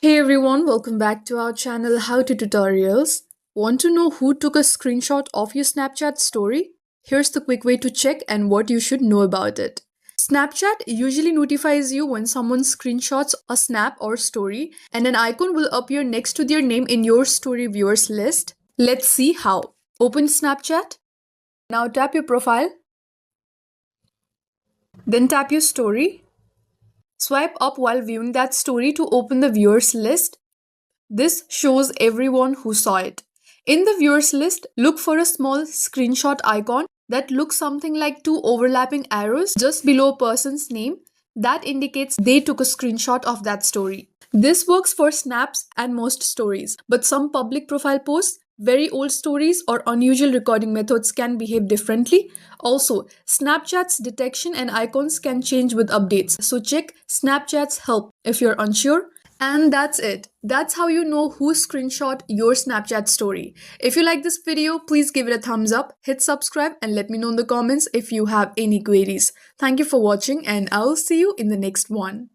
Hey everyone, welcome back to our channel How to Tutorials. Want to know who took a screenshot of your Snapchat story? Here's the quick way to check and what you should know about it. Snapchat usually notifies you when someone screenshots a snap or story, and an icon will appear next to their name in your story viewers list. Let's see how. Open Snapchat. Now tap your profile. Then tap your story. Swipe up while viewing that story to open the viewers list. This shows everyone who saw it. In the viewers list, look for a small screenshot icon that looks something like two overlapping arrows just below a person's name. That indicates they took a screenshot of that story. This works for snaps and most stories, but some public profile posts, very old stories, or unusual recording methods can behave differently. Also, Snapchat's detection and icons can change with updates, so check Snapchat's help if you're unsure. And that's it. That's how you know who screenshot your Snapchat story. If you like this video, please give it a thumbs up, hit subscribe, and let me know in the comments if you have any queries. Thank you for watching, and I'll see you in the next one.